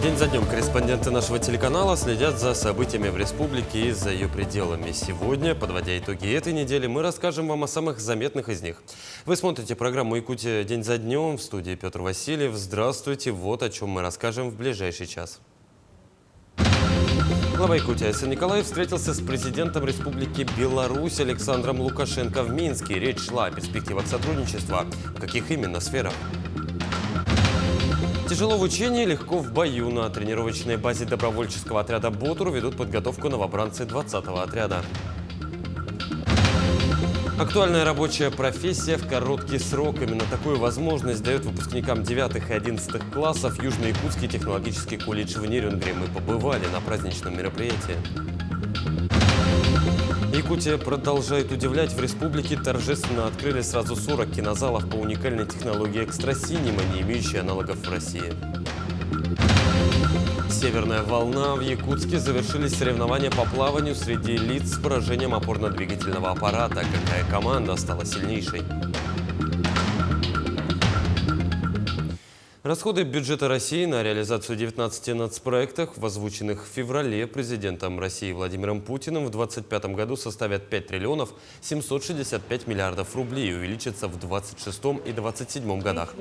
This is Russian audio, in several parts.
День за днем корреспонденты нашего телеканала следят за событиями в республике и за ее пределами. Сегодня, подводя итоги этой недели, мы расскажем вам о самых заметных из них. Вы смотрите программу «Якутия. День за днем». В студии Петр Васильев. Здравствуйте. Вот о чем мы расскажем в ближайший час. Глава Якутии Айсен Николаев встретился с президентом Республики Беларусь Александром Лукашенко в Минске. Речь шла о перспективах сотрудничества. В каких именно сферах? Тяжело в учении, легко в бою. На тренировочной базе добровольческого отряда «Ботур» ведут подготовку новобранцы 20-го отряда. Актуальная рабочая профессия в короткий срок. Именно такую возможность дает выпускникам 9 и 11 классов Южно-Якутский технологический колледж в Нерюнгри. Мы побывали на праздничном мероприятии. Якутия продолжает удивлять. В республике торжественно открыли сразу 40 кинозалов по уникальной технологии экстрасинема, не имеющей аналогов в России. Северная волна. В Якутске завершились соревнования по плаванию среди лиц с поражением опорно-двигательного аппарата. Какая команда стала сильнейшей? Расходы бюджета России на реализацию 19 нацпроектов, озвученных в феврале президентом России Владимиром Путиным, в 2025 году составят 5 триллионов 765 миллиардов рублей и увеличатся в 2026 и 2027 годах.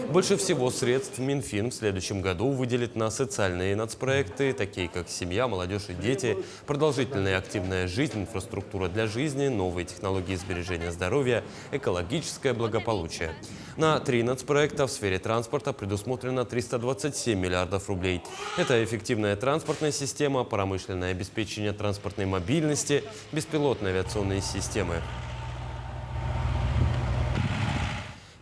Больше всего средств Минфин в следующем году выделит на социальные нацпроекты, такие как семья, молодежь и дети, продолжительная и активная жизнь, инфраструктура для жизни, новые технологии сбережения здоровья, экологическое благополучие. На 3 нацпроекта в сфере транспорта предусмотрено 327 миллиардов рублей. Это эффективная транспортная система, промышленное обеспечение транспортной мобильности, беспилотные авиационные системы.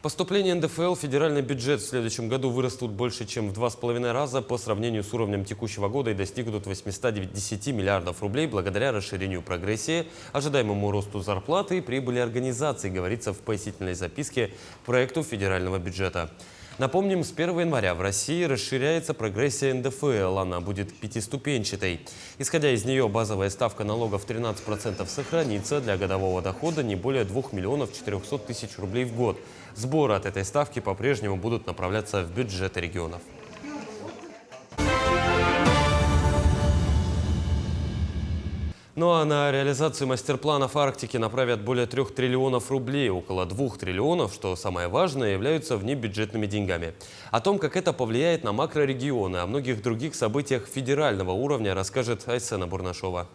Поступления НДФЛ в федеральный бюджет в следующем году вырастут больше, чем в 2,5 раза по сравнению с уровнем текущего года и достигнут 810 миллиардов рублей благодаря расширению прогрессии, ожидаемому росту зарплаты и прибыли организаций, говорится в пояснительной записке к проекту федерального бюджета. Напомним, с 1 января в России расширяется прогрессия НДФЛ. Она будет пятиступенчатой. Исходя из нее, базовая ставка налогов 13% сохранится для годового дохода не более 2 миллионов 400 тысяч рублей в год. Сборы от этой ставки по-прежнему будут направляться в бюджеты регионов. Ну а на реализацию мастер-планов Арктики направят более 3 триллионов рублей. Около 2 триллионов, что самое важное, являются внебюджетными деньгами. О том, как это повлияет на макрорегионы, о многих других событиях федерального уровня, расскажет Айсена Бурнашова.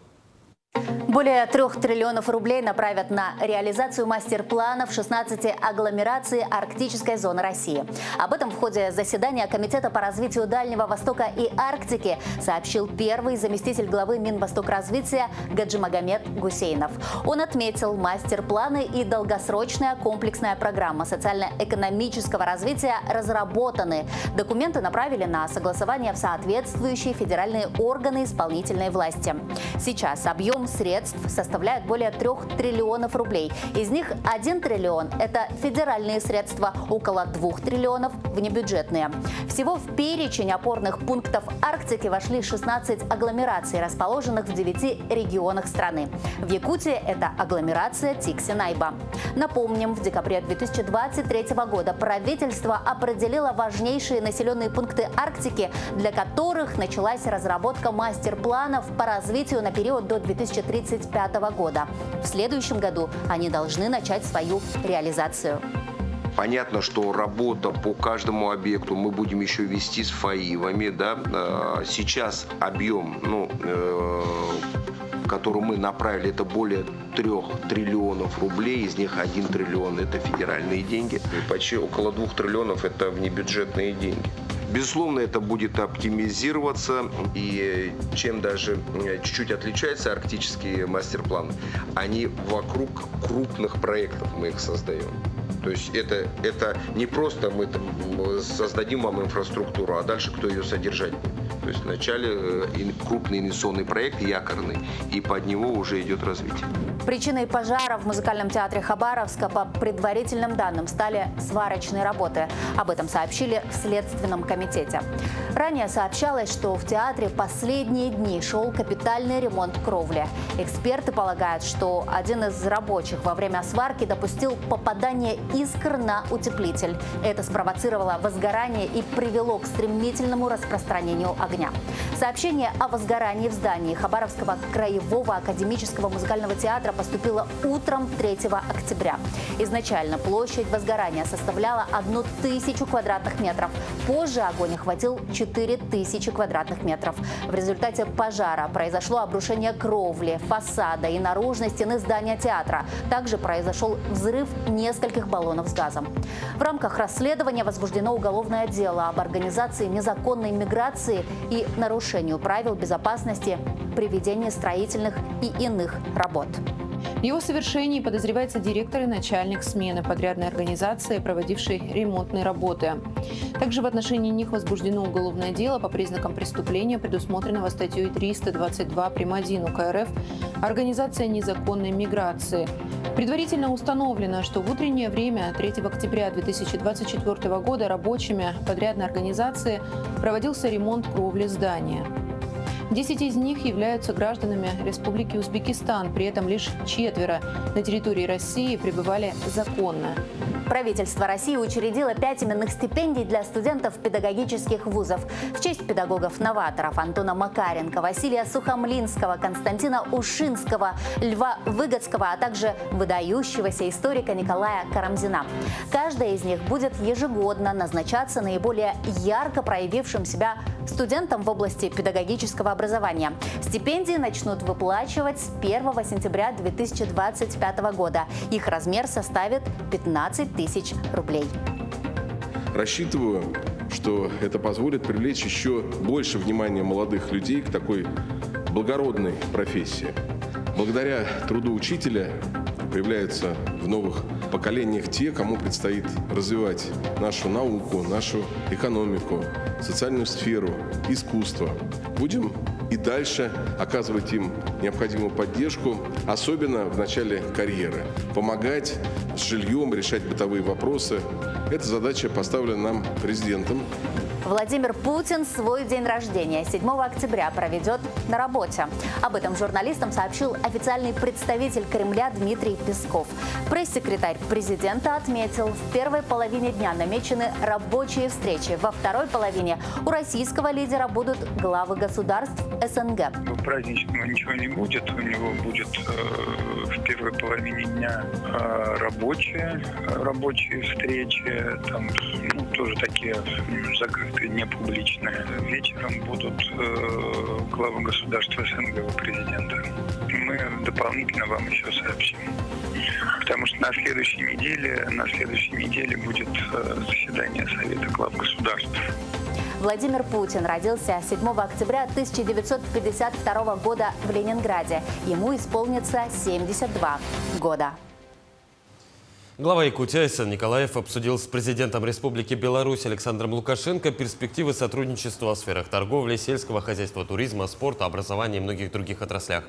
Более 3 триллионов рублей направят на реализацию мастер-планов 16 агломераций Арктической зоны России. Об этом в ходе заседания Комитета по развитию Дальнего Востока и Арктики сообщил первый заместитель главы Минвостокразвития Гаджимагомед Гусейнов. Он отметил, мастер-планы и долгосрочная комплексная программа социально-экономического развития разработаны. Документы направили на согласование в соответствующие федеральные органы исполнительной власти. Сейчас объем средств составляет более 3 триллионов рублей. Из них 1 триллион – это федеральные средства, около 2 триллионов – внебюджетные. Всего в перечень опорных пунктов Арктики вошли 16 агломераций, расположенных в 9 регионах страны. В Якутии это агломерация Тикси-Найба. Напомним, в декабре 2023 года правительство определило важнейшие населенные пункты Арктики, для которых началась разработка мастер-планов по развитию на период до 2035 года. В следующем году они должны начать свою реализацию. Понятно, что работа по каждому объекту мы будем еще вести с ФАИВами. Да? Сейчас объем, который мы направили, это более 3 триллионов рублей. Из них 1 триллион – это федеральные деньги. И почти около 2 триллионов – это внебюджетные деньги. Безусловно, это будет оптимизироваться, и чем даже чуть-чуть отличаются арктические мастер-планы, они вокруг крупных проектов мы их создаем. То есть это не просто мы там создадим вам инфраструктуру, а дальше кто ее содержать будет. То есть вначале крупный инвестиционный проект, якорный, и под него уже идет развитие. Причиной пожара в музыкальном театре Хабаровска по предварительным данным стали сварочные работы. Об этом сообщили в Следственном комитете. Ранее сообщалось, что в театре последние дни шел капитальный ремонт кровли. Эксперты полагают, что один из рабочих во время сварки допустил попадание искр на утеплитель. Это спровоцировало возгорание и привело к стремительному распространению огня. огня. Сообщение о возгорании в здании Хабаровского краевого академического музыкального театра поступило утром 3 октября. Изначально площадь возгорания составляла 1000 квадратных метров. Позже огонь охватил 4000 квадратных метров. В результате пожара произошло обрушение кровли, фасада и наружной стены здания театра. Также произошел взрыв нескольких баллонов с газом. В рамках расследования возбуждено уголовное дело об организации незаконной миграции и нарушению правил безопасности при ведении строительных и иных работ. В его совершении подозревается директор и начальник смены подрядной организации, проводившей ремонтные работы. Также в отношении них возбуждено уголовное дело по признакам преступления, предусмотренного статьей 322 прим. 1 УК РФ «Организация незаконной миграции». Предварительно установлено, что в утреннее время 3 октября 2024 года рабочими подрядной организации проводился ремонт кровли здания. 10 из них являются гражданами Республики Узбекистан, при этом лишь 4 на территории России пребывали законно. Правительство России учредило 5 именных стипендий для студентов педагогических вузов в честь педагогов-новаторов Антона Макаренко, Василия Сухомлинского, Константина Ушинского, Льва Выгодского, а также выдающегося историка Николая Карамзина. Каждая из них будет ежегодно назначаться наиболее ярко проявившим себя студентам в области педагогического образования. Стипендии начнут выплачивать с 1 сентября 2025 года. Их размер составит 15 тысяч рублей. Рассчитываю, что это позволит привлечь еще больше внимания молодых людей к такой благородной профессии. Благодаря труду учителя появляются в новых поколениях те, кому предстоит развивать нашу науку, нашу экономику, социальную сферу, искусство. Будем и дальше оказывать им необходимую поддержку, особенно в начале карьеры. Помогать с жильем, решать бытовые вопросы. Эта задача поставлена нам президентом. Владимир Путин свой день рождения 7 октября проведет на работе. Об этом журналистам сообщил официальный представитель Кремля Дмитрий Песков. Пресс-секретарь президента отметил, в первой половине дня намечены рабочие встречи. Во второй половине у российского лидера будут главы государств СНГ. Праздничного ничего не будет. У него будет в первой половине дня рабочие встречи. Там тоже такие закрытые, не публичные. Вечером будут главы государства СНГ у президента. Мы дополнительно вам еще сообщим. Потому что на следующей неделе будет заседание Совета глав государств. Владимир Путин родился 7 октября 1952 года в Ленинграде. Ему исполнится 72 года. Глава Якутии Айсан Николаев обсудил с президентом Республики Беларусь Александром Лукашенко перспективы сотрудничества в сферах торговли, сельского хозяйства, туризма, спорта, образования и многих других отраслях.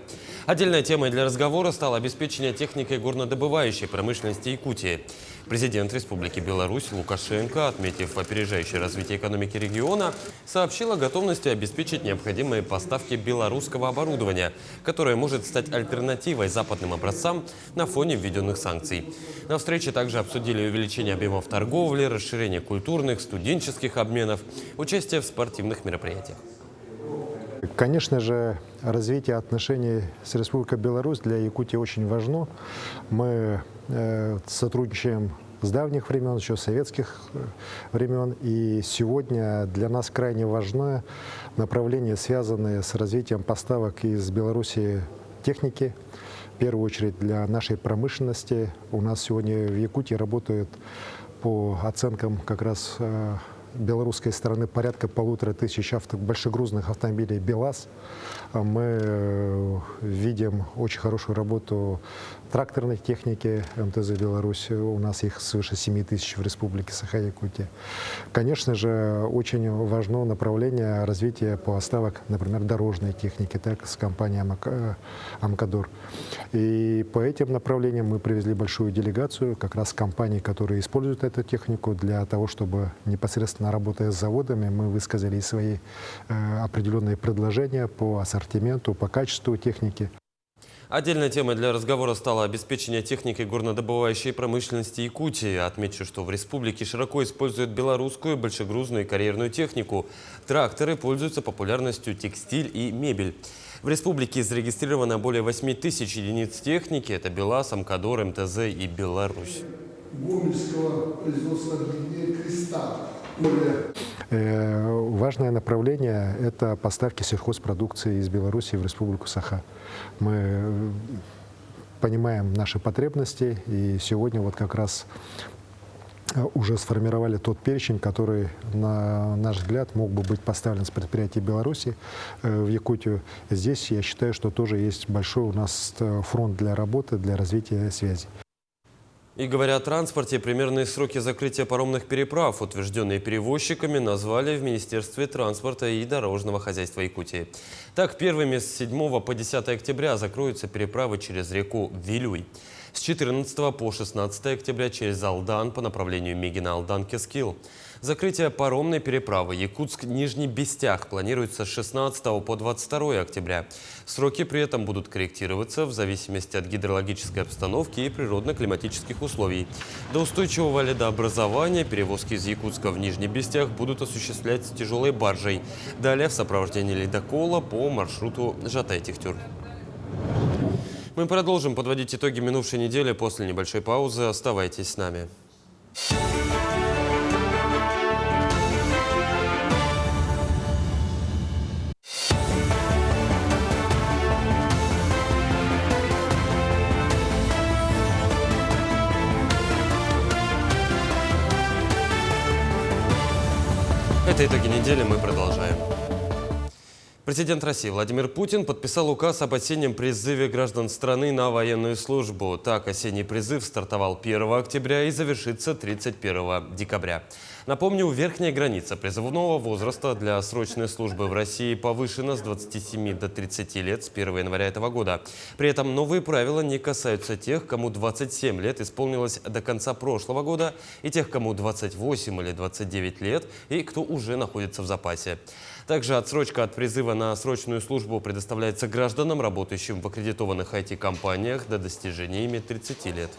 Отдельной темой для разговора стало обеспечение техникой горнодобывающей промышленности Якутии. Президент Республики Беларусь Лукашенко, отметив опережающее развитие экономики региона, сообщил о готовности обеспечить необходимые поставки белорусского оборудования, которое может стать альтернативой западным образцам на фоне введенных санкций. На встрече также обсудили увеличение объемов торговли, расширение культурных, студенческих обменов, участие в спортивных мероприятиях. Конечно же, развитие отношений с Республикой Беларусь для Якутии очень важно. Мы сотрудничаем с давних времен, еще советских времен. И сегодня для нас крайне важно направление, связанное с развитием поставок из Беларуси техники. В первую очередь для нашей промышленности. У нас сегодня в Якутии работают по оценкам как раз белорусской стороны порядка 1500 большегрузных автомобилей БелАЗ. Мы видим очень хорошую работу тракторной техники МТЗ Беларусь. У нас их свыше 7000 в Республике Саха-Якутия. Конечно же, очень важно направление развития поставок, например, дорожной техники, так, с компанией Амкадор. И по этим направлениям мы привезли большую делегацию как раз компаний, которые используют эту технику для того, чтобы непосредственно работая с заводами, мы высказали свои определенные предложения по ассортименту, по качеству техники. Отдельной темой для разговора стало обеспечение техникой горнодобывающей промышленности Якутии. Отмечу, что в республике широко используют белорусскую большегрузную и карьерную технику. Тракторы пользуются популярностью, текстиль и мебель. В республике зарегистрировано более 8000 единиц техники. Это БелАЗ, Амкадор, МТЗ и Беларусь. Гомельского производства объединения «Кристалл». Важное направление – это поставки сельхозпродукции из Беларуси в Республику Саха. Мы понимаем наши потребности, и сегодня вот как раз уже сформировали тот перечень, который, на наш взгляд, мог бы быть поставлен с предприятий Беларуси в Якутию. Здесь я считаю, что тоже есть большой у нас фронт для работы, для развития связи. И говоря о транспорте, примерные сроки закрытия паромных переправ, утвержденные перевозчиками, назвали в Министерстве транспорта и дорожного хозяйства Якутии. Так, первыми с 7 по 10 октября закроются переправы через реку Вилюй. С 14 по 16 октября через Алдан по направлению Мегина-Алдан-Кескил. Закрытие паромной переправы Якутск-Нижний Бестях планируется с 16 по 22 октября. Сроки при этом будут корректироваться в зависимости от гидрологической обстановки и природно-климатических условий. До устойчивого ледообразования перевозки из Якутска в Нижний Бестях будут осуществлять тяжелой баржей. Далее в сопровождении ледокола по маршруту Жатай-Техтюр. Мы продолжим подводить итоги минувшей недели после небольшой паузы. Оставайтесь с нами. Это итоги недели, мы продолжаем. Президент России Владимир Путин подписал указ об осеннем призыве граждан страны на военную службу. Так, осенний призыв стартовал 1 октября и завершится 31 декабря. Напомню, верхняя граница призывного возраста для срочной службы в России повышена с 27 до 30 лет с 1 января этого года. При этом новые правила не касаются тех, кому 27 лет исполнилось до конца прошлого года, и тех, кому 28 или 29 лет, и кто уже находится в запасе. Также отсрочка от призыва на срочную службу предоставляется гражданам, работающим в аккредитованных IT-компаниях до достижения ими 30 лет.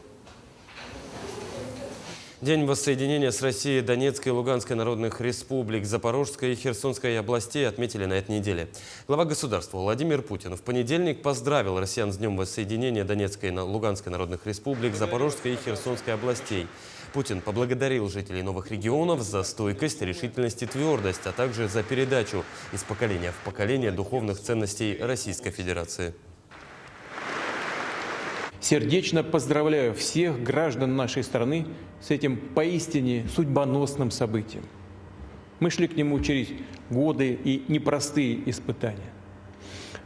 День воссоединения с Россией Донецкой и Луганской народных республик, Запорожской и Херсонской областей отметили на этой неделе. Глава государства Владимир Путин в понедельник поздравил россиян с Днем воссоединения Донецкой и Луганской народных республик, Запорожской и Херсонской областей. Путин поблагодарил жителей новых регионов за стойкость, решительность и твердость, а также за передачу из поколения в поколение духовных ценностей Российской Федерации. Сердечно поздравляю всех граждан нашей страны с этим поистине судьбоносным событием. Мы шли к нему через годы и непростые испытания.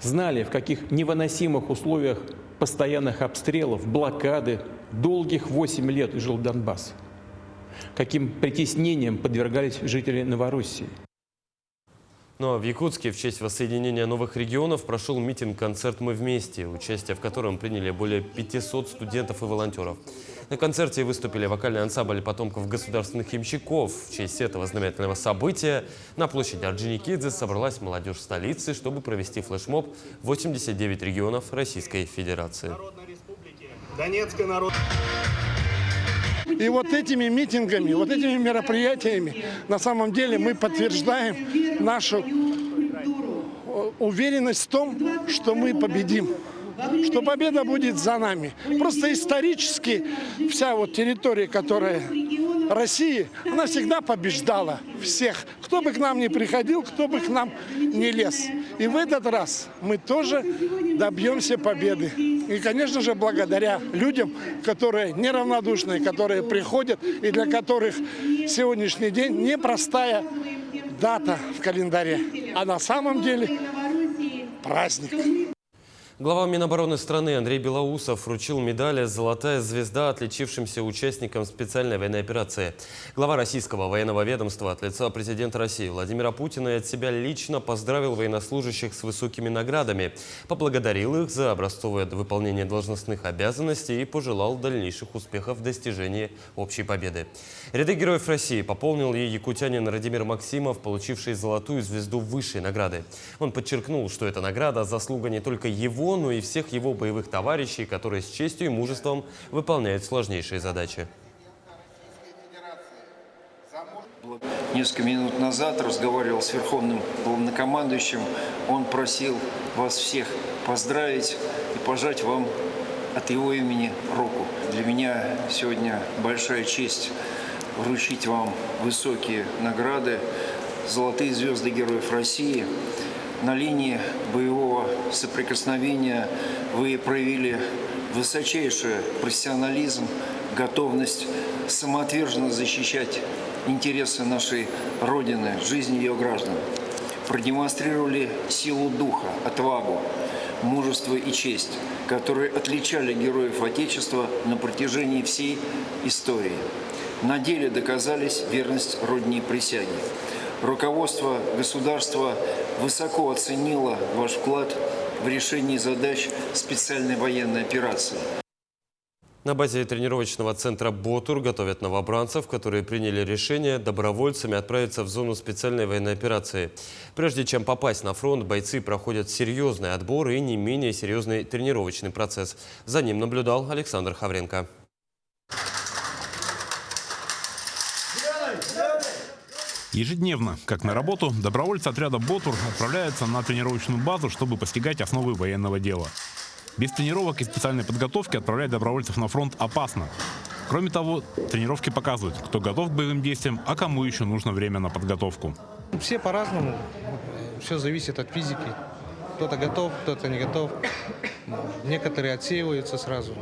Знали, в каких невыносимых условиях постоянных обстрелов, блокады, долгих 8 лет жил Донбасс. Каким притеснением подвергались жители Новороссии. Ну а в Якутске в честь воссоединения новых регионов прошел митинг-концерт «Мы вместе», участие в котором приняли более 500 студентов и волонтеров. На концерте выступили вокальный ансамбль потомков государственных ямщиков. В честь этого знаменательного события на площади Орджоникидзе собралась молодежь столицы, чтобы провести флешмоб в 89 регионов Российской Федерации. Донецкая народная. И вот этими митингами, вот этими мероприятиями на самом деле мы подтверждаем нашу уверенность в том, что мы победим, что победа будет за нами. Просто исторически вся вот территория, которая России, она всегда побеждала всех, кто бы к нам ни приходил, кто бы к нам не лез. И в этот раз мы тоже добьемся победы. И, конечно же, благодаря людям, которые неравнодушные, которые приходят и для которых сегодняшний день непростая дата в календаре, а на самом деле праздник. Глава Минобороны страны Андрей Белоусов вручил медали «Золотая звезда» отличившимся участникам специальной военной операции. Глава российского военного ведомства от лица президента России Владимира Путина и от себя лично поздравил военнослужащих с высокими наградами, поблагодарил их за образцовое выполнение должностных обязанностей и пожелал дальнейших успехов в достижении общей победы. Ряды героев России пополнил и якутянин Радимир Максимов, получивший «Золотую звезду» высшей награды. Он подчеркнул, что эта награда – заслуга не только его него, но и всех его боевых товарищей, которые с честью и мужеством выполняют сложнейшие задачи. Несколько минут назад разговаривал с верховным главнокомандующим. Он просил вас всех поздравить и пожать вам от его имени руку. Для меня сегодня большая честь вручить вам высокие награды, золотые звезды Героев России. На линии боевого соприкосновения вы проявили высочайший профессионализм, готовность самоотверженно защищать интересы нашей Родины, жизни ее граждан. Продемонстрировали силу духа, отвагу, мужество и честь, которые отличали героев Отечества на протяжении всей истории. На деле доказались верность Родине и присяге. Руководство государства высоко оценило ваш вклад в решении задач специальной военной операции. На базе тренировочного центра «Ботур» готовят новобранцев, которые приняли решение добровольцами отправиться в зону специальной военной операции. Прежде чем попасть на фронт, бойцы проходят серьезный отбор и не менее серьезный тренировочный процесс. За ним наблюдал Александр Хавренко. Ежедневно, как на работу, добровольцы отряда «Ботур» отправляются на тренировочную базу, чтобы постигать основы военного дела. Без тренировок и специальной подготовки отправлять добровольцев на фронт опасно. Кроме того, тренировки показывают, кто готов к боевым действиям, а кому еще нужно время на подготовку. Все по-разному, все зависит от физики. Кто-то готов, кто-то не готов. Некоторые отсеиваются сразу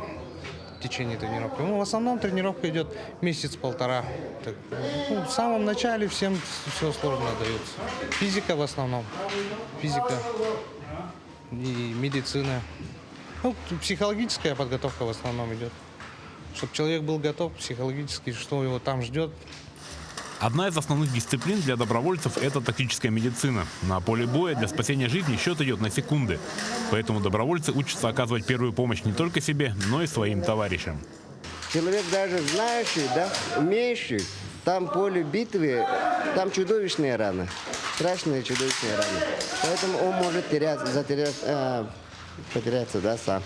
в течение тренировки. В основном тренировка идет месяц-полтора. В самом начале всем все сложно дается. Физика в основном, физика и медицина. Психологическая подготовка в основном идет. Чтобы человек был готов психологически, что его там ждет. Одна из основных дисциплин для добровольцев – это тактическая медицина. На поле боя для спасения жизни счет идет на секунды. Поэтому добровольцы учатся оказывать первую помощь не только себе, но и своим товарищам. Человек даже знающий, да, умеющий, там поле битвы, там чудовищные раны. Страшные чудовищные раны. Поэтому он может потеряться, да, сам,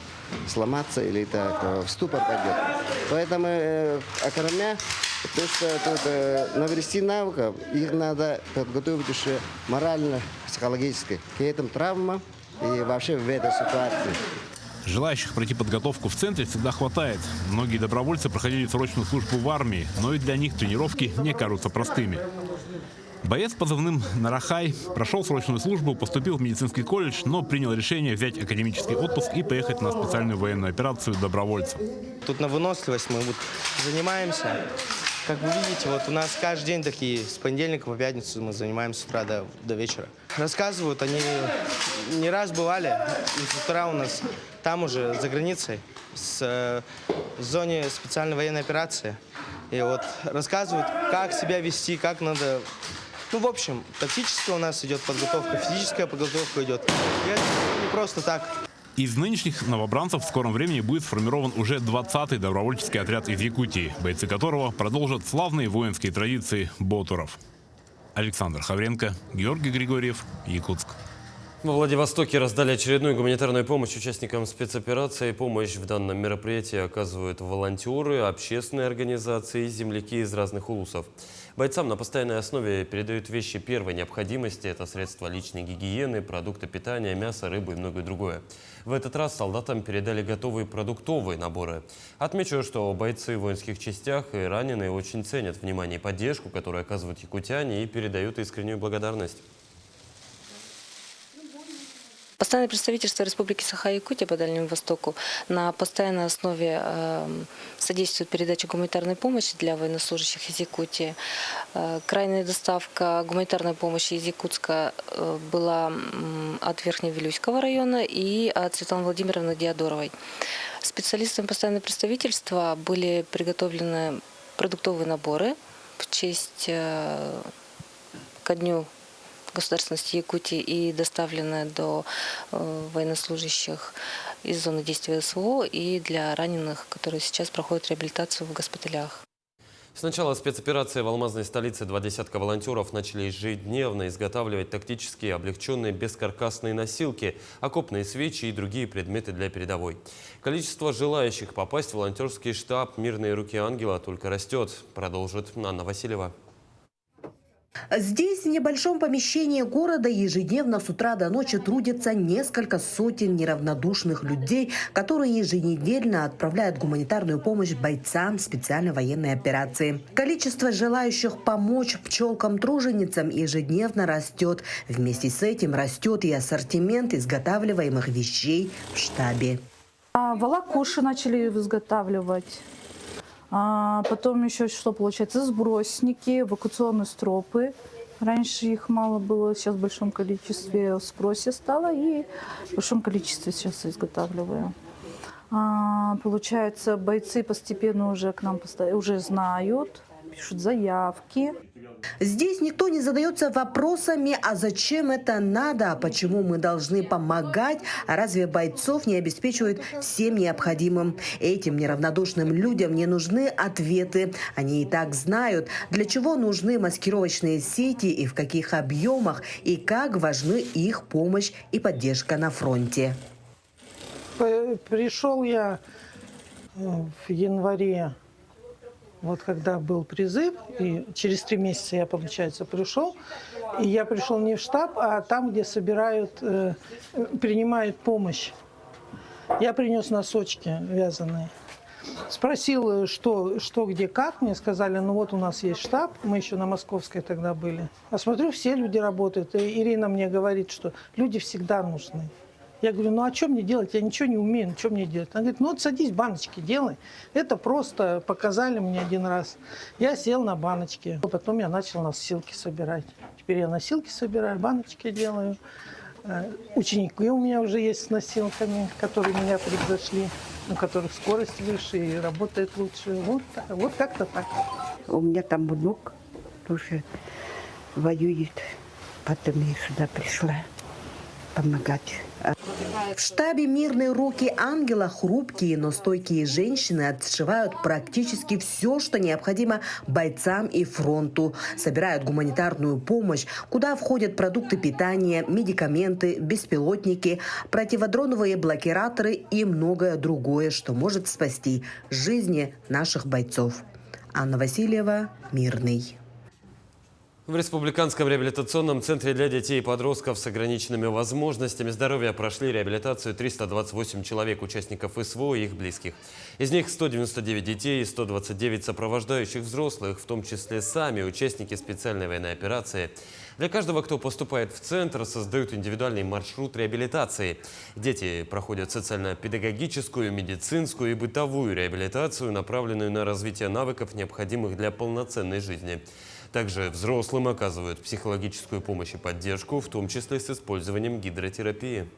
сломаться или так, в ступор пойдет. Поэтому, кроме того, что тут навести навыков, их надо подготовить еще морально, психологически к этим травмам и вообще в этой ситуации. Желающих пройти подготовку в центре всегда хватает. Многие добровольцы проходили срочную службу в армии, но и для них тренировки не кажутся простыми. Боец с позывным «Нарахай» прошел срочную службу, поступил в медицинский колледж, но принял решение взять академический отпуск и поехать на специальную военную операцию добровольцев. Тут на выносливость мы занимаемся. Как вы видите, вот у нас каждый день такие, с понедельника по пятницу мы занимаемся с утра до вечера. Рассказывают, они не раз бывали, инструктора у нас там уже, за границей, в зоне специальной военной операции. И вот рассказывают, как себя вести, как надо. Ну, в общем, тактическая у нас идет подготовка, физическая подготовка идет. И это не просто так. Из нынешних новобранцев в скором времени будет сформирован уже 20-й добровольческий отряд из Якутии, бойцы которого продолжат славные воинские традиции ботуров. Александр Хавренко, Георгий Григорьев, Якутск. Во Владивостоке раздали очередную гуманитарную помощь участникам спецоперации. Помощь в данном мероприятии оказывают волонтеры, общественные организации и земляки из разных улусов. Бойцам на постоянной основе передают вещи первой необходимости. Это средства личной гигиены, продукты питания, мясо, рыбу и многое другое. В этот раз солдатам передали готовые продуктовые наборы. Отмечу, что бойцы в воинских частях и раненые очень ценят внимание и поддержку, которую оказывают якутяне, и передают искреннюю благодарность. Постоянное представительство Республики Саха-Якутия по Дальнему Востоку на постоянной основе содействует передаче гуманитарной помощи для военнослужащих из Якутии. Крайняя доставка гуманитарной помощи из Якутска была от Верхневилюйского района и от Светланы Владимировны Диадоровой. Специалистами постоянного представительства были приготовлены продуктовые наборы в честь ко дню государственности Якутии и доставлены до военнослужащих из зоны действия СВО и для раненых, которые сейчас проходят реабилитацию в госпиталях. С начала спецоперации в алмазной столице 20 волонтеров начали ежедневно изготавливать тактические облегченные бескаркасные носилки, окопные свечи и другие предметы для передовой. Количество желающих попасть в волонтерский штаб «Мирные руки ангела» только растет, продолжит Анна Васильева. Здесь, в небольшом помещении города, ежедневно с утра до ночи трудятся несколько сотен неравнодушных людей, которые еженедельно отправляют гуманитарную помощь бойцам специальной военной операции. Количество желающих помочь пчелкам-труженицам ежедневно растет. Вместе с этим растет и ассортимент изготавливаемых вещей в штабе. Волокуши начали изготавливать. Потом еще что получается? Сбросники, эвакуационные стропы. Раньше их мало было, сейчас в большом количестве в спросе стало и в большом количестве сейчас изготавливаю. Получается, бойцы постепенно уже к нам уже знают, пишут заявки. Здесь никто не задается вопросами, а зачем это надо, почему мы должны помогать, а разве бойцов не обеспечивают всем необходимым. Этим неравнодушным людям не нужны ответы. Они и так знают, для чего нужны маскировочные сети и в каких объемах, и как важны их помощь и поддержка на фронте. Пришел я в январе. Вот когда был призыв, и через 3 месяца я, получается, пришел. И я пришел не в штаб, а там, где собирают, принимают помощь. Я принес носочки вязаные. Спросил, что, где, как. Мне сказали, ну вот у нас есть штаб, мы еще на Московской тогда были. А смотрю, все люди работают. И Ирина мне говорит, что люди всегда нужны. Я говорю, ну а что мне делать? Я ничего не умею, что мне делать? Она говорит, ну вот садись, баночки делай. Это просто показали мне один раз. Я сел на баночки. Потом я начал носилки собирать. Теперь я носилки собираю, баночки делаю. Ученики у меня уже есть с носилками, которые меня превзошли, у которых скорость выше и работает лучше. Вот как-то так. У меня там внук тоже воюет. Потом я сюда пришла помогать. В штабе «Мирные руки ангела» хрупкие, но стойкие женщины отшивают практически все, что необходимо бойцам и фронту. Собирают гуманитарную помощь, куда входят продукты питания, медикаменты, беспилотники, противодроновые блокираторы и многое другое, что может спасти жизни наших бойцов. Анна Васильева, «Мирный». В Республиканском реабилитационном центре для детей и подростков с ограниченными возможностями здоровья прошли реабилитацию 328 человек, участников СВО и их близких. Из них 199 детей и 129 сопровождающих взрослых, в том числе сами участники специальной военной операции. Для каждого, кто поступает в центр, создают индивидуальный маршрут реабилитации. Дети проходят социально-педагогическую, медицинскую и бытовую реабилитацию, направленную на развитие навыков, необходимых для полноценной жизни. Также взрослым оказывают психологическую помощь и поддержку, в том числе с использованием гидротерапии.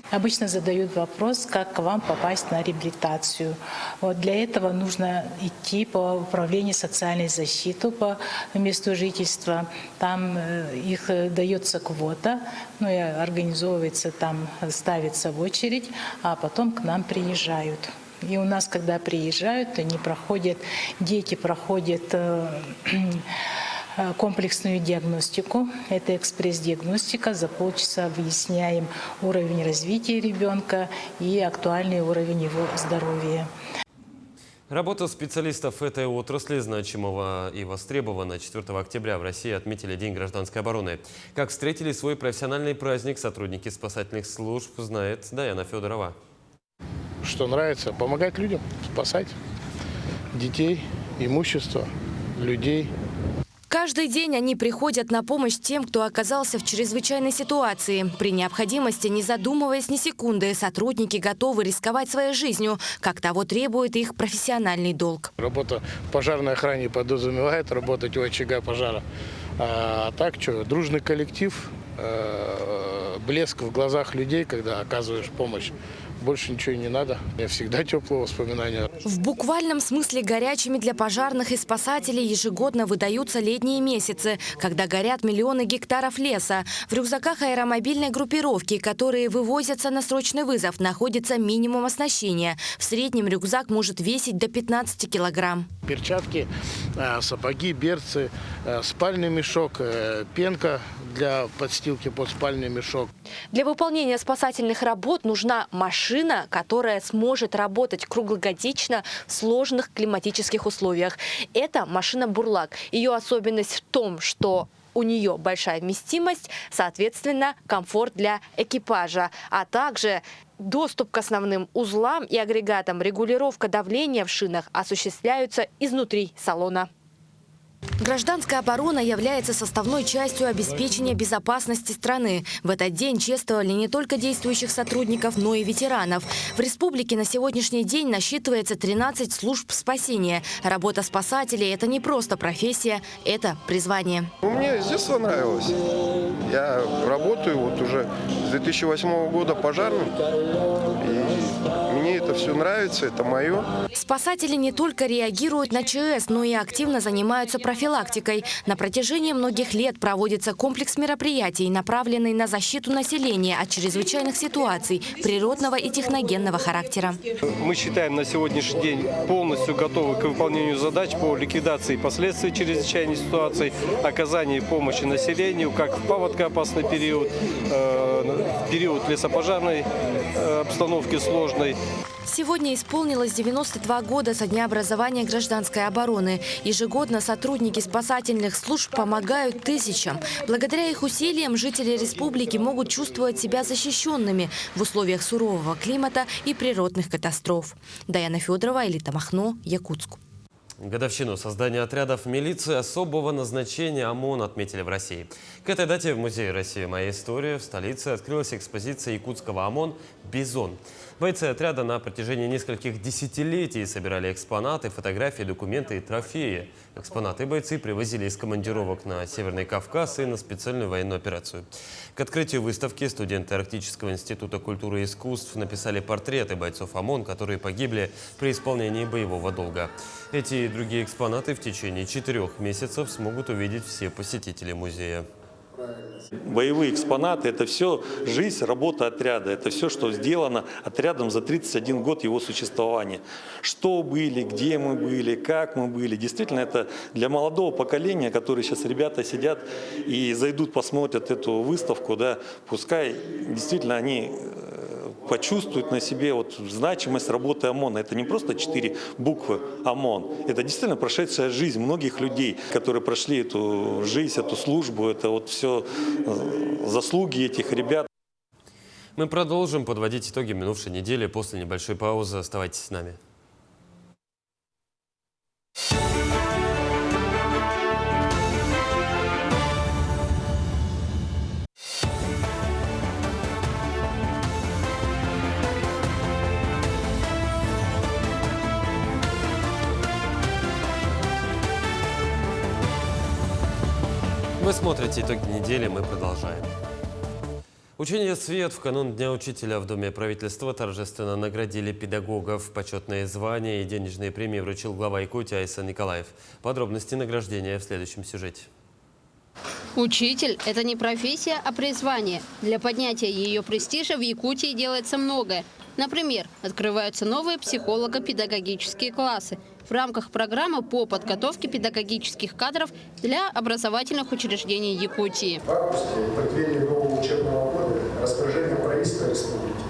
Обычно задают вопрос, как к вам попасть на реабилитацию. Вот для этого нужно идти по управлению социальной защиты по месту жительства. Там их дается квота, ну и организовывается, там ставится в очередь, а потом к нам приезжают. И у нас, когда приезжают, дети проходят комплексную диагностику. Это экспресс-диагностика. За полчаса выясняем уровень развития ребенка и актуальный уровень его здоровья. Работа специалистов этой отрасли значимого и востребована. 4 октября в России отметили День гражданской обороны. Как встретили свой профессиональный праздник сотрудники спасательных служб, знает Даяна Федорова. Что нравится? Помогать людям, спасать детей, имущество, людей. Каждый день они приходят на помощь тем, кто оказался в чрезвычайной ситуации. При необходимости, не задумываясь ни секунды, сотрудники готовы рисковать своей жизнью, как того требует их профессиональный долг. Работа в пожарной охране подразумевает работать у очага пожара. А так что, дружный коллектив, блеск в глазах людей, когда оказываешь помощь больше ничего и не надо. Мне всегда теплые воспоминания. В буквальном смысле горячими для пожарных и спасателей ежегодно выдаются летние месяцы, когда горят миллионы гектаров леса. В рюкзаках аэромобильной группировки, которые вывозятся на срочный вызов, находится минимум оснащения. В среднем рюкзак может весить до 15 килограмм. Перчатки, сапоги, берцы, спальный мешок, пенка для подстилки под спальный мешок. Для выполнения спасательных работ нужна машина, которая сможет работать круглогодично в сложных климатических условиях. Это машина «Бурлак». Ее особенность в том, что у нее большая вместимость, соответственно, комфорт для экипажа, а также доступ к основным узлам и агрегатам, регулировка давления в шинах осуществляются изнутри салона. Гражданская оборона является составной частью обеспечения безопасности страны. В этот день чествовали не только действующих сотрудников, но и ветеранов. В республике на сегодняшний день насчитывается 13 служб спасения. Работа спасателей – это не просто профессия, это призвание. Мне с детства нравилось. Я работаю вот уже с 2008 года пожарным. И мне это все нравится, это мое. Спасатели не только реагируют на ЧС, но и активно занимаются профилактикой. На протяжении многих лет проводится комплекс мероприятий, направленный на защиту населения от чрезвычайных ситуаций природного и техногенного характера. Мы считаем на сегодняшний день полностью готовы к выполнению задач по ликвидации последствий чрезвычайной ситуации, оказанию помощи населению как в паводкоопасный период, в период лесопожарной обстановки сложной. Сегодня исполнилось 92 года со дня образования гражданской обороны. Ежегодно сотрудники спасательных служб помогают тысячам. Благодаря их усилиям жители республики могут чувствовать себя защищенными в условиях сурового климата и природных катастроф. Даяна Федорова, Элита Махно, Якутск. Годовщину создания отрядов милиции особого назначения ОМОН отметили в России. К этой дате в Музее России «Моя история» в столице открылась экспозиция якутского ОМОН «Бизон». Бойцы отряда на протяжении нескольких десятилетий собирали экспонаты, фотографии, документы и трофеи. Экспонаты бойцы привозили из командировок на Северный Кавказ и на специальную военную операцию. К открытию выставки студенты Арктического института культуры и искусств написали портреты бойцов ОМОН, которые погибли при исполнении боевого долга. Эти и другие экспонаты в течение 4 месяцев смогут увидеть все посетители музея. Боевые экспонаты – это все жизнь, работа отряда. Это все, что сделано отрядом за 31 год его существования. Что были, где мы были, как мы были. Действительно, это для молодого поколения, которые сейчас ребята сидят и зайдут, посмотрят эту выставку, да, пускай действительно они почувствуют на себе вот значимость работы ОМОНа. Это не просто 4 буквы ОМОН. Это действительно прошедшая жизнь многих людей, которые прошли эту жизнь, эту службу. Это вот все заслуги этих ребят. Мы продолжим подводить итоги минувшей недели после небольшой паузы. Оставайтесь с нами. Вы смотрите итоги недели, мы продолжаем. Учение «Свет» в канун Дня учителя в Доме правительства торжественно наградили педагогов. Почетные звания и денежные премии вручил глава Якутии Айсан Николаев. Подробности награждения в следующем сюжете. Учитель – это не профессия, а призвание. Для поднятия ее престижа в Якутии делается многое. Например, открываются новые психолого-педагогические классы в рамках программы по подготовке педагогических кадров для образовательных учреждений Якутии. В августе, в преддверии нового учебного года, распоряжением правительства республики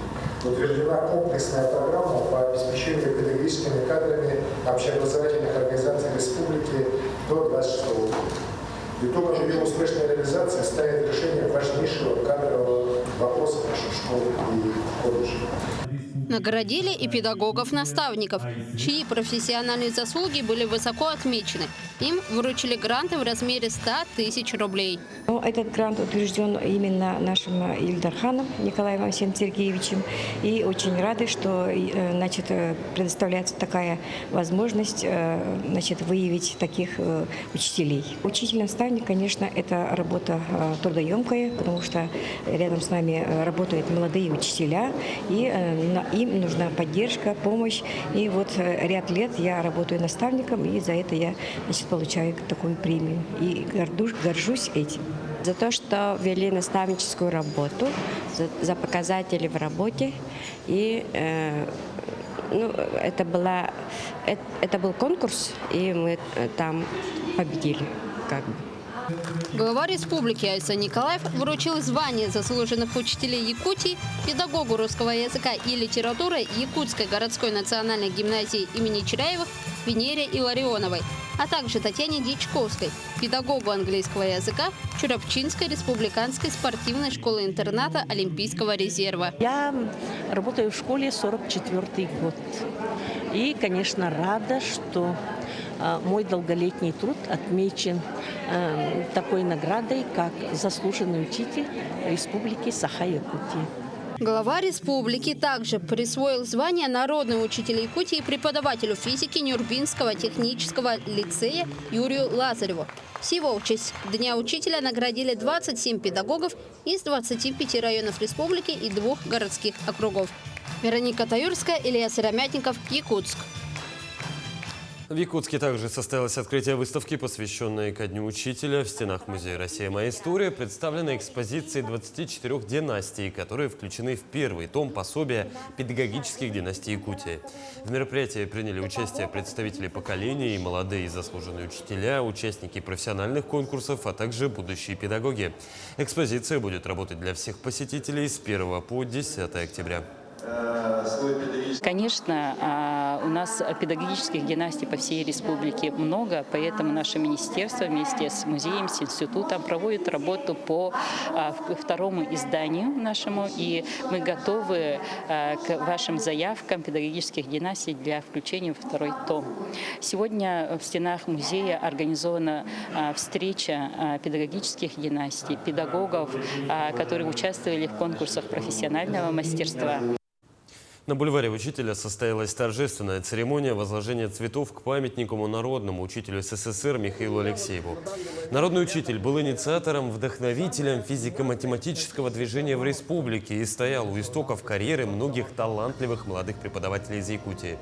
утверждена комплексная программа по обеспечению педагогическими кадрами общеобразовательных организаций республики до 2026 года. Итогом ее успешной реализации станет решение важнейшего кадрового вопроса наших школ и колледжей. Наградили и педагогов-наставников, чьи профессиональные заслуги были высоко отмечены. Им вручили гранты в размере 100 тысяч рублей. Этот грант утвержден именно нашим Ильдарханом Николаем Алексеевичем Сергеевичем. И очень рады, что предоставляется такая возможность выявить таких учителей. Учитель-наставник, конечно, это работа трудоемкая, потому что рядом с нами работают молодые учителя. И им нужна поддержка, помощь. И вот ряд лет я работаю наставником, и за это я, значит, получаю такую премию. И горжусь этим. За то, что вели наставническую работу, за показатели в работе. И это был конкурс, и мы там победили, как бы. Глава республики Айса Николаев вручил звание заслуженных учителей Якутии педагогу русского языка и литературы Якутской городской национальной гимназии имени Чиряевых Венере Илларионовой, а также Татьяне Дичковской, педагогу английского языка Чурапчинской республиканской спортивной школы-интерната Олимпийского резерва. Я работаю в школе 44-й год. И, конечно, рада, что мой долголетний труд отмечен такой наградой, как заслуженный учитель Республики Саха-Якутия. Глава республики также присвоил звание народный учитель Якутии преподавателю физики Нюрбинского технического лицея Юрию Лазареву. Всего в честь Дня учителя наградили 27 педагогов из 25 районов республики и 2 городских округов. Вероника Таюрская, Илья Сыромятников, Якутск. В Якутске также состоялось открытие выставки, посвященной ко Дню учителя. В стенах Музея «Россия. Моя история» представлены экспозиции 24 династий, которые включены в первый том пособия педагогических династий Якутии. В мероприятии приняли участие представители поколений, молодые и заслуженные учителя, участники профессиональных конкурсов, а также будущие педагоги. Экспозиция будет работать для всех посетителей с 1 по 10 октября. Конечно, у нас педагогических династий по всей республике много, поэтому наше министерство вместе с музеем, с институтом проводит работу по второму изданию нашему, и мы готовы к вашим заявкам педагогических династий для включения во второй том. Сегодня в стенах музея организована встреча педагогических династий, педагогов, которые участвовали в конкурсах профессионального мастерства. На бульваре Учителя состоялась торжественная церемония возложения цветов к памятнику народному учителю СССР Михаилу Алексееву. Народный учитель был инициатором, вдохновителем физико-математического движения в республике и стоял у истоков карьеры многих талантливых молодых преподавателей из Якутии.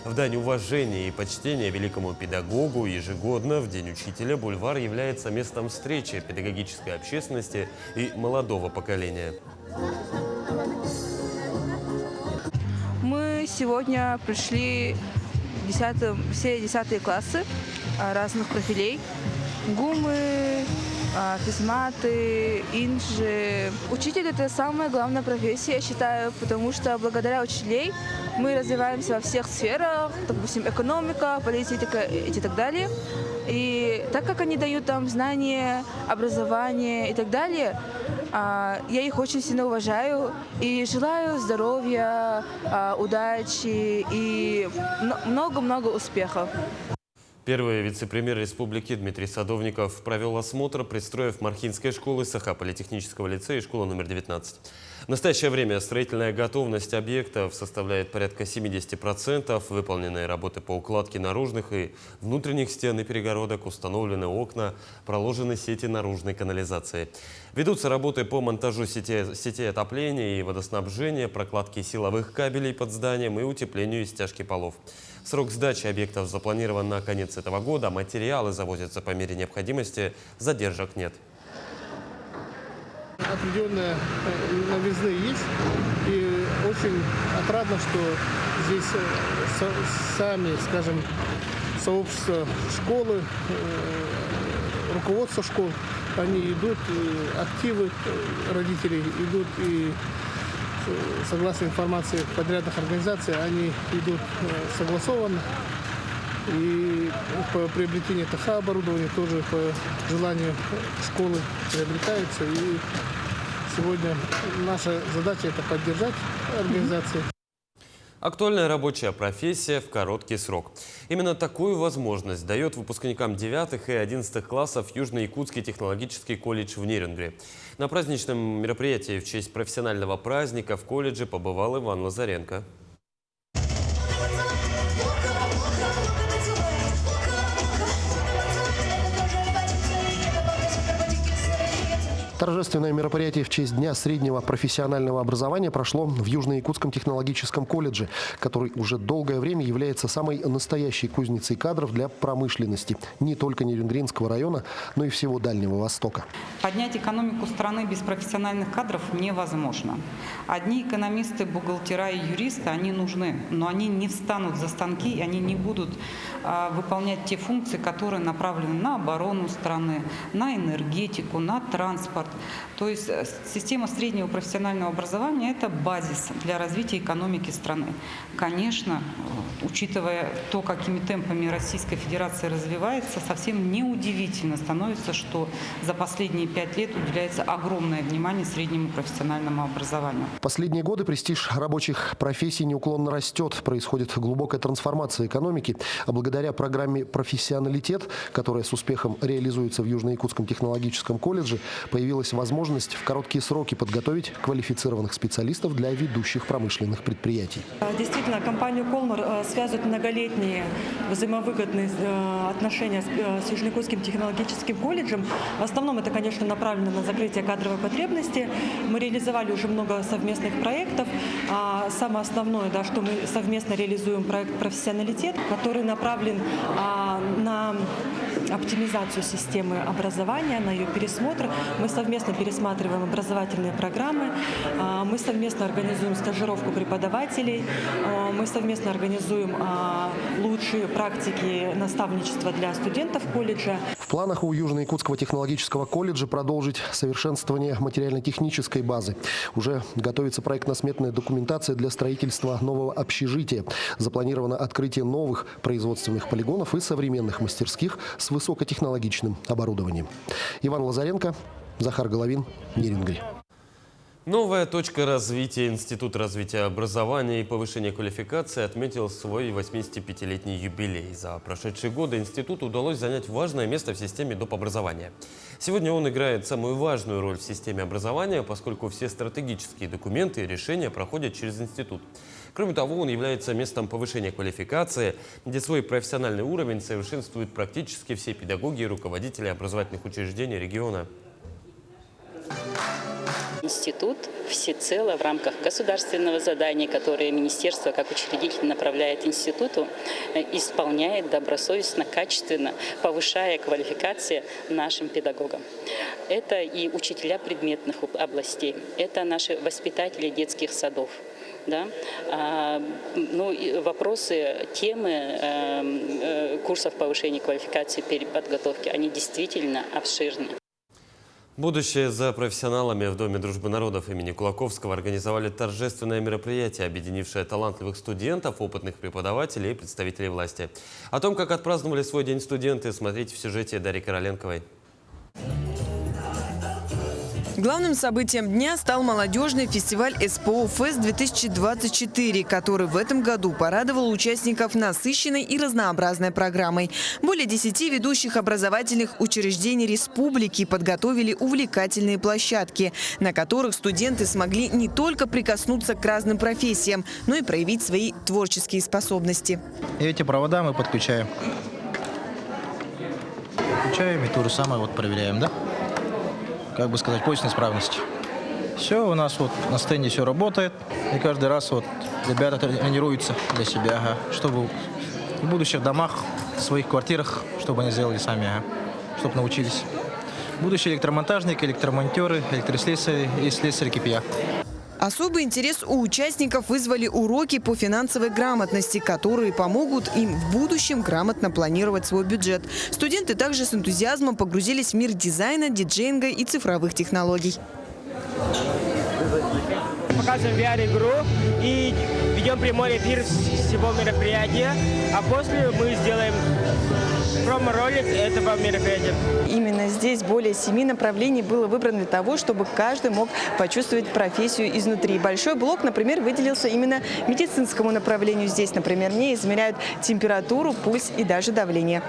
В дань уважения и почтения великому педагогу ежегодно в День учителя бульвар является местом встречи педагогической общественности и молодого поколения. Мы сегодня пришли все 10 классы разных профилей. ГУМы, физматы, инжи. Учитель – это самая главная профессия, я считаю, потому что благодаря учителей мы развиваемся во всех сферах, допустим, экономика, политика и так далее. И так как они дают там знания, образование и так далее, я их очень сильно уважаю и желаю здоровья, удачи и много-много успехов. Первый вице-премьер республики Дмитрий Садовников провел осмотр пристроев Мархинской школы, Саха-политехнического лицея и школы номер 19. В настоящее время строительная готовность объектов составляет порядка 70%. Выполненные работы по укладке наружных и внутренних стен и перегородок, установлены окна, проложены сети наружной канализации. Ведутся работы по монтажу сетей отопления и водоснабжения, прокладке силовых кабелей под зданием и утеплению и стяжки полов. Срок сдачи объектов запланирован на конец этого года. Материалы завозятся по мере необходимости, задержек нет. Определенные новизны есть. И очень отрадно, что здесь сами, скажем, сообщество школы, руководство школ, они идут, активы родителей идут и согласно информации подрядных организаций, они идут согласованно. И по приобретению ТХ оборудования тоже по желанию школы приобретается. И сегодня наша задача – это поддержать организации. Актуальная рабочая профессия в короткий срок. Именно такую возможность дает выпускникам 9 и 11 классов Южно-Якутский технологический колледж в Нерюнгри. На праздничном мероприятии в честь профессионального праздника в колледже побывал Иван Лазаренко. Торжественное мероприятие в честь Дня среднего профессионального образования прошло в Южно-Якутском технологическом колледже, который уже долгое время является самой настоящей кузницей кадров для промышленности не только Нерюнгринского района, но и всего Дальнего Востока. Поднять экономику страны без профессиональных кадров невозможно. Одни экономисты, бухгалтера и юристы, они нужны, но они не встанут за станки, и они не будут выполнять те функции, которые направлены на оборону страны, на энергетику, на транспорт. То есть система среднего профессионального образования – это базис для развития экономики страны. Конечно, учитывая то, какими темпами Российская Федерация развивается, совсем неудивительно становится, что за последние 5 лет уделяется огромное внимание среднему профессиональному образованию. В последние годы престиж рабочих профессий неуклонно растет. Происходит глубокая трансформация экономики. А благодаря программе «Профессионалитет», которая с успехом реализуется в Южно-Якутском технологическом колледже, появилась возможность в короткие сроки подготовить квалифицированных специалистов для ведущих промышленных предприятий. Действительно, компанию «Колмар» связывают многолетние взаимовыгодные отношения с Южно-Якутским технологическим колледжем. В основном это, конечно, направлено на закрытие кадровой потребности. Мы реализовали уже много совместных проектов. Самое основное, да, что мы совместно реализуем проект «Профессионалитет», который направлен на оптимизацию системы образования, на ее пересмотр. Мы совместно пересматриваем образовательные программы, мы совместно организуем стажировку преподавателей, мы совместно организуем лучшие практики наставничества для студентов колледжа. В планах у Южно-Якутского технологического колледжа продолжить совершенствование материально-технической базы. Уже готовится проектно-сметная документация для строительства нового общежития. Запланировано открытие новых производственных полигонов и современных мастерских с высокотехнологичным оборудованием. Иван Лазаренко, Захар Головин, Нерюнгри. Новая точка развития. Институт развития образования и повышения квалификации отметил свой 85-летний юбилей. За прошедшие годы институту удалось занять важное место в системе доп. Образования. Сегодня он играет самую важную роль в системе образования, поскольку все стратегические документы и решения проходят через институт. Кроме того, он является местом повышения квалификации, где свой профессиональный уровень совершенствуют практически все педагоги и руководители образовательных учреждений региона. Институт всецело в рамках государственного задания, которое министерство как учредитель направляет институту, исполняет добросовестно, качественно, повышая квалификацию нашим педагогам. Это и учителя предметных областей, это наши воспитатели детских садов. Да? Вопросы, темы курсов повышения квалификации, переподготовки, они действительно обширны. Будущее за профессионалами в Доме дружбы народов имени Кулаковского организовали торжественное мероприятие, объединившее талантливых студентов, опытных преподавателей и представителей власти. О том, как отпраздновали свой день студенты, смотрите в сюжете Дарьи Короленковой. Главным событием дня стал молодежный фестиваль СПО-фест-2024, который в этом году порадовал участников насыщенной и разнообразной программой. Более 10 ведущих образовательных учреждений республики подготовили увлекательные площадки, на которых студенты смогли не только прикоснуться к разным профессиям, но и проявить свои творческие способности. Эти провода мы подключаем. Подключаем и то же самое проверяем, да? Как бы сказать, почной исправности. Все у нас на стенде все работает. И каждый раз ребята тренируются для себя, чтобы в будущих домах, в своих квартирах, чтобы они сделали сами, чтобы научились. Будущие электромонтажники, электромонтеры, электрослесари и слесари КПИ. Особый интерес у участников вызвали уроки по финансовой грамотности, которые помогут им в будущем грамотно планировать свой бюджет. Студенты также с энтузиазмом погрузились в мир дизайна, диджеинга и цифровых технологий. Показываем VR-игру и ведем прямой эфир всего мероприятия, а после мы сделаем промо-ролик этого мероприятия. Именно здесь более 7 направлений было выбрано для того, чтобы каждый мог почувствовать профессию изнутри. Большой блок, например, выделился именно медицинскому направлению. Здесь, например, мне измеряют температуру, пульс и даже давление.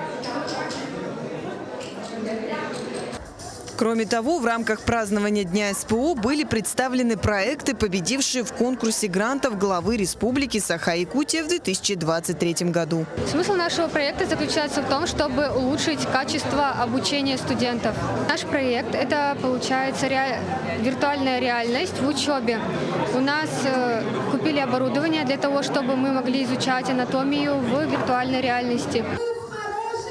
Кроме того, в рамках празднования Дня СПО были представлены проекты, победившие в конкурсе грантов главы Республики Саха-Якутия в 2023 году. Смысл нашего проекта заключается в том, чтобы улучшить качество обучения студентов. Наш проект – это, получается, виртуальная реальность в учебе. У нас купили оборудование для того, чтобы мы могли изучать анатомию в виртуальной реальности.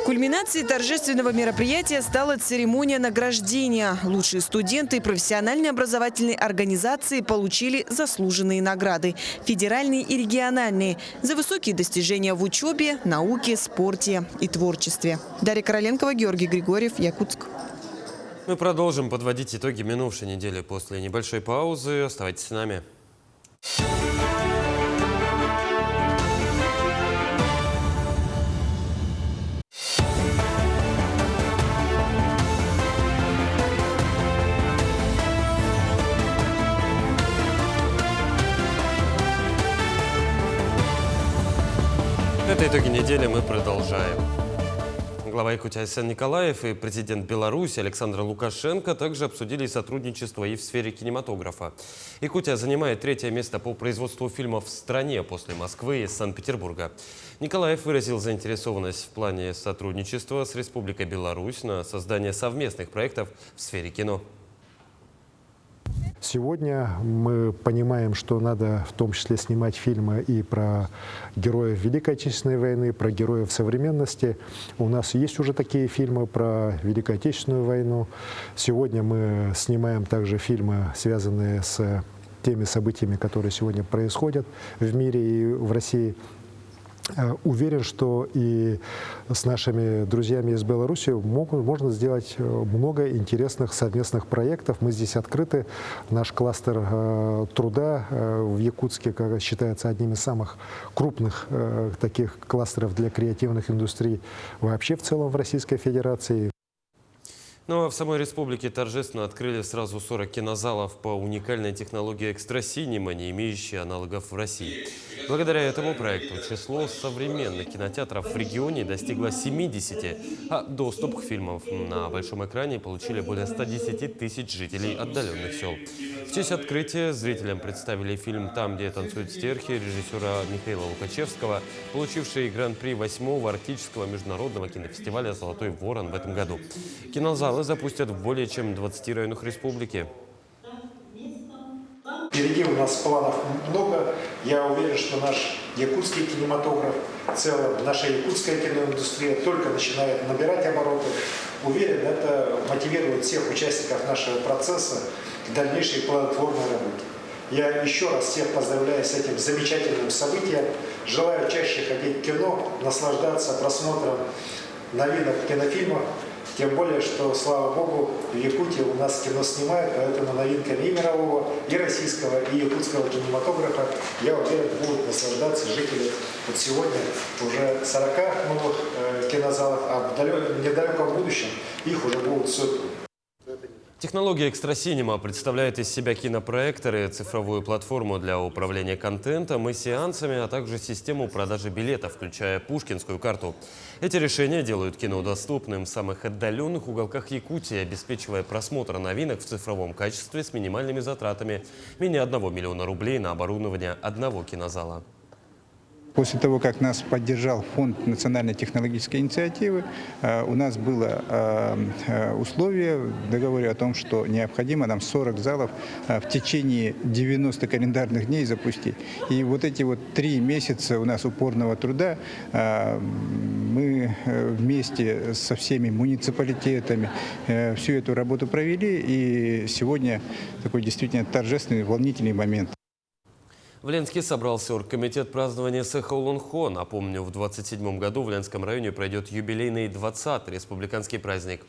Кульминацией торжественного мероприятия стала церемония награждения. Лучшие студенты и профессиональные образовательные организации получили заслуженные награды – федеральные и региональные – за высокие достижения в учебе, науке, спорте и творчестве. Дарья Короленкова, Георгий Григорьев, Якутск. Мы продолжим подводить итоги минувшей недели после небольшой паузы. Оставайтесь с нами. Это итоги недели, мы продолжаем. Глава Якутии Айсен Николаев и президент Беларуси Александр Лукашенко также обсудили сотрудничество и в сфере кинематографа. Якутия занимает 3-е место по производству фильмов в стране после Москвы и Санкт-Петербурга. Николаев выразил заинтересованность в плане сотрудничества с Республикой Беларусь на создание совместных проектов в сфере кино. Сегодня мы понимаем, что надо в том числе снимать фильмы и про героев Великой Отечественной войны, про героев современности. У нас есть уже такие фильмы про Великую Отечественную войну. Сегодня мы снимаем также фильмы, связанные с теми событиями, которые сегодня происходят в мире и в России. Уверен, что и с нашими друзьями из Беларуси можно сделать много интересных совместных проектов. Мы здесь открыты. Наш кластер труда в Якутске считается одним из самых крупных таких кластеров для креативных индустрий вообще в целом в Российской Федерации. Ну а в самой республике торжественно открыли сразу 40 кинозалов по уникальной технологии экстрасинема, не имеющей аналогов в России. Благодаря этому проекту число современных кинотеатров в регионе достигло 70, а доступ к фильмам на большом экране получили более 110 тысяч жителей отдаленных сел. В честь открытия зрителям представили фильм «Там, где танцуют стерхи» режиссера Михаила Лукачевского, получивший гран-при 8-го Арктического международного кинофестиваля «Золотой ворон» в этом году. Кинозалы запустят в более чем 20 районах республики. Впереди у нас планов много. Я уверен, что наш якутский кинематограф, в целом наша якутская киноиндустрия только начинает набирать обороты. Уверен, это мотивирует всех участников нашего процесса к дальнейшей плодотворной работе. Я еще раз всех поздравляю с этим замечательным событием. Желаю чаще ходить в кино, наслаждаться просмотром новинок кинофильмов. Тем более, что, слава богу, в Якутии у нас кино снимают, поэтому новинками и мирового, и российского, и якутского кинематографа, я уверен, будут наслаждаться жители. Вот сегодня уже 40 новых кинозалов, а в недалеком будущем их уже будут сотни. Технология экстрасинема представляет из себя кинопроекторы, цифровую платформу для управления контентом и сеансами, а также систему продажи билетов, включая пушкинскую карту. Эти решения делают кино доступным в самых отдаленных уголках Якутии, обеспечивая просмотр новинок в цифровом качестве с минимальными затратами менее 1 миллиона рублей на оборудование одного кинозала. После того, как нас поддержал Фонд национальной технологической инициативы, у нас было условие в договоре о том, что необходимо нам 40 залов в течение 90 календарных дней запустить. И вот эти 3 месяца у нас упорного труда мы вместе со всеми муниципалитетами всю эту работу провели. И сегодня такой действительно торжественный, волнительный момент. В Ленске собрался оргкомитет празднования Сэхаулунхо. Напомню, в 2027 году в Ленском районе пройдет юбилейный 20-й республиканский праздник.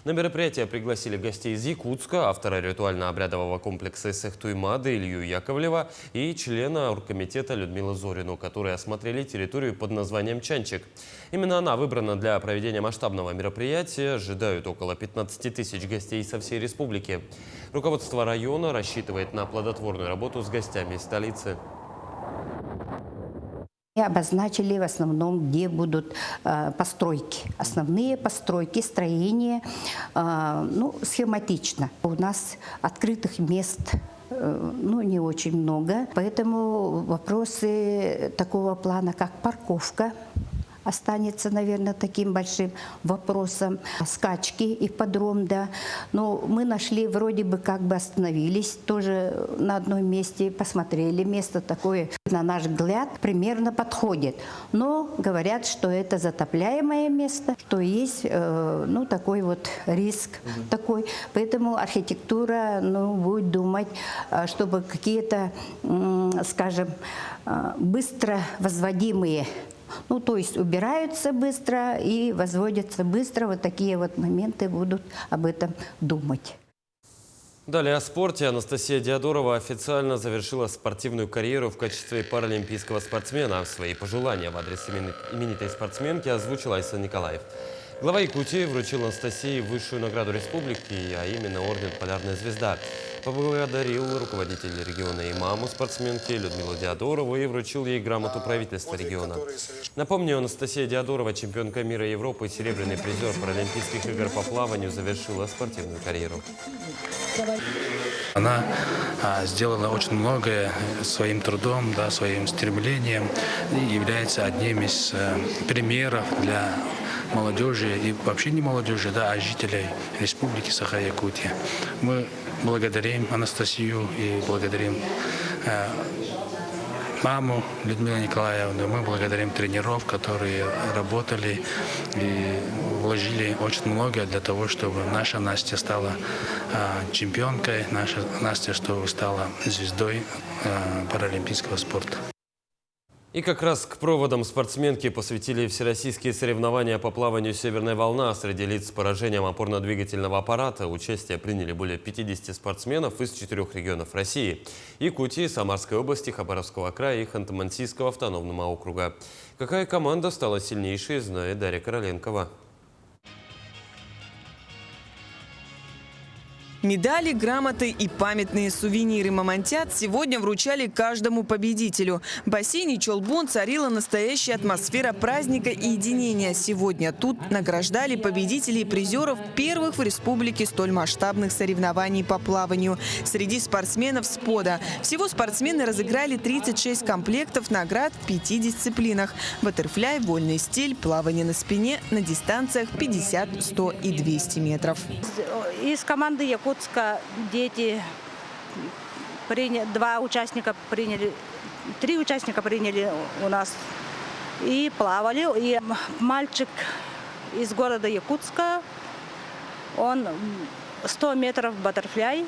На мероприятие пригласили гостей из Якутска, автора ритуально-обрядового комплекса Сехтуймады Илью Яковлева и члена оргкомитета Людмилу Зорину, которые осмотрели территорию под названием Чанчик. Именно она выбрана для проведения масштабного мероприятия. Ожидают около 15 тысяч гостей со всей республики. Руководство района рассчитывает на плодотворную работу с гостями из столицы. обозначили в основном, где будут постройки. Основные постройки, строения, ну, схематично. У нас открытых мест не очень много, поэтому вопросы такого плана, как парковка, останется, наверное, таким большим вопросом. Скачки, ипподром, да. Но мы нашли, вроде бы как бы остановились тоже на одном месте, посмотрели. Место такое, на наш взгляд, примерно подходит. Но говорят, что это затопляемое место, что есть, такой вот риск такой. Поэтому архитектура, будет думать, чтобы какие-то, скажем, быстро возводимые, то есть убираются быстро и возводятся быстро. Вот такие вот моменты будут об этом думать. Далее о спорте. Анастасия Диадорова официально завершила спортивную карьеру в качестве паралимпийского спортсмена. Свои пожелания в адрес именитой спортсменки озвучил Айсан Николаев. Глава Якутии вручил Анастасии высшую награду республики, а именно орден «Полярная звезда». Поблагодарил руководитель региона и маму спортсменки Людмилу Диадорову и вручил ей грамоту правительства региона. Напомню, Анастасия Диадорова, чемпионка мира и Европы, серебряный призер Паралимпийских игр по плаванию, завершила спортивную карьеру. Она сделала очень многое своим трудом, своим стремлением и является одним из примеров для молодежи и вообще не молодежи, а жителей Республики Саха-Якутия. Мы благодарим Анастасию и благодарим маму Людмилу Николаевну. Мы благодарим тренеров, которые работали и вложили очень много для того, чтобы наша Настя стала чемпионкой, наша Настя, чтобы стала звездой паралимпийского спорта. И как раз к проводам спортсменки посвятили всероссийские соревнования по плаванию «Северная волна». Среди лиц с поражением опорно-двигательного аппарата участие приняли более 50 спортсменов из 4 регионов России – Якутии, Самарской области, Хабаровского края и Ханты-Мансийского автономного округа. Какая команда стала сильнейшей, знает Дарья Короленкова. Медали, грамоты и памятные сувениры «Мамонтят» сегодня вручали каждому победителю. В бассейне Чолбон царила настоящая атмосфера праздника и единения. Сегодня тут награждали победителей и призеров первых в республике столь масштабных соревнований по плаванию. Среди спортсменов СПОДа. Всего спортсмены разыграли 36 комплектов наград в 5 дисциплинах. Баттерфляй, вольный стиль, плавание на спине на дистанциях 50, 100 и 200 метров. Из команды Якутска дети, 3 участника приняли у нас и плавали. И мальчик из города Якутска, он 100 метров баттерфляй,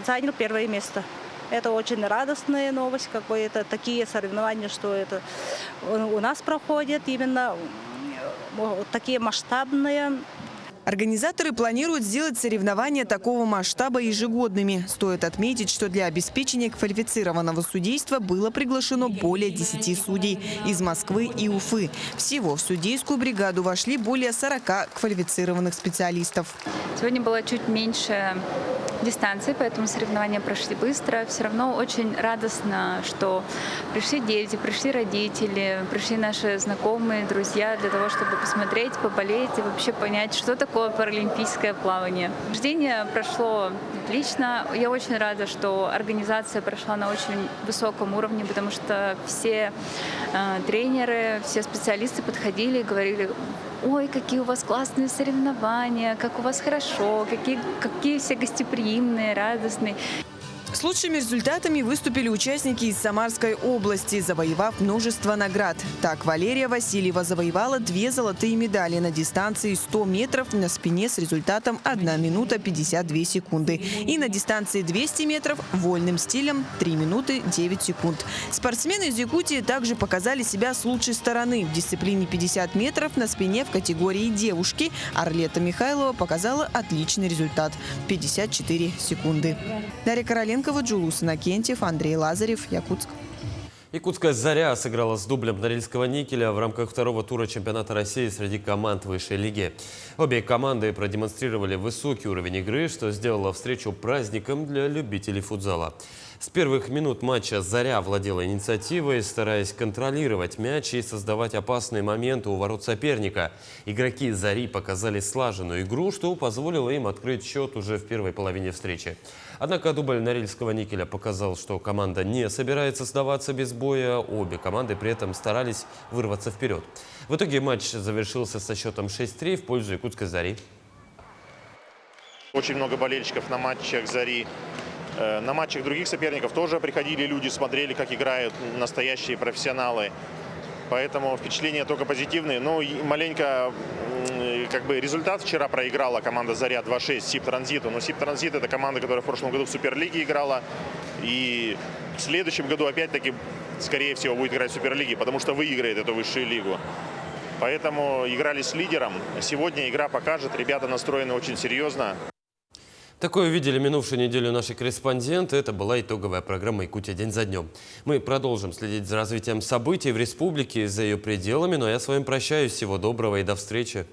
занял первое место. Это очень радостная новость, это такие соревнования, что это у нас проходят именно такие масштабные. Организаторы планируют сделать соревнования такого масштаба ежегодными. Стоит отметить, что для обеспечения квалифицированного судейства было приглашено более 10 судей из Москвы и Уфы. Всего в судейскую бригаду вошли более 40 квалифицированных специалистов. Сегодня было чуть меньше дистанции, поэтому соревнования прошли быстро. Все равно очень радостно, что пришли дети, пришли родители, пришли наши знакомые, друзья для того, чтобы посмотреть, поболеть и вообще понять, что такое паралимпийское плавание. Рождение прошло отлично. Я очень рада, что организация прошла на очень высоком уровне, потому что все тренеры, все специалисты подходили и говорили: ой, какие у вас классные соревнования, как у вас хорошо, какие все гостеприимные, радостные. С лучшими результатами выступили участники из Самарской области, завоевав множество наград. Так, Валерия Васильева завоевала 2 золотые медали на дистанции 100 метров на спине с результатом 1 минута 52 секунды. И на дистанции 200 метров вольным стилем 3 минуты 9 секунд. Спортсмены из Якутии также показали себя с лучшей стороны. В дисциплине 50 метров на спине в категории девушки Арлета Михайлова показала отличный результат – 54 секунды. Дарья Короленкова, Джулус Иннокентьев, Андрей Лазарев, Якутск. Якутская «Заря» сыграла с дублем Норильского «Никеля» в рамках 2-го тура чемпионата России среди команд высшей лиги. Обе команды продемонстрировали высокий уровень игры, что сделало встречу праздником для любителей футзала. С первых минут матча «Заря» владела инициативой, стараясь контролировать мяч и создавать опасные моменты у ворот соперника. Игроки «Зари» показали слаженную игру, что позволило им открыть счет уже в первой половине встречи. Однако дубль Норильского «Никеля» показал, что команда не собирается сдаваться без боя. Обе команды при этом старались вырваться вперед. В итоге матч завершился со счетом 6-3 в пользу якутской «Зари». Очень много болельщиков на матчах «Зари». На матчах других соперников тоже приходили люди, смотрели, как играют настоящие профессионалы. Поэтому впечатления только позитивные. Ну и маленько, результат вчера проиграла команда «Заря» 2-6 «Сибтранзиту». Но «Сибтранзит» — это команда, которая в прошлом году в Суперлиге играла. И в следующем году опять-таки, скорее всего, будет играть в Суперлиге, потому что выиграет эту высшую лигу. Поэтому играли с лидером. Сегодня игра покажет, ребята настроены очень серьезно. Такое видели минувшую неделю наши корреспонденты. Это была итоговая программа «Якутия. День за днем». Мы продолжим следить за развитием событий в республике и за ее пределами. Но я с вами прощаюсь. Всего доброго и до встречи.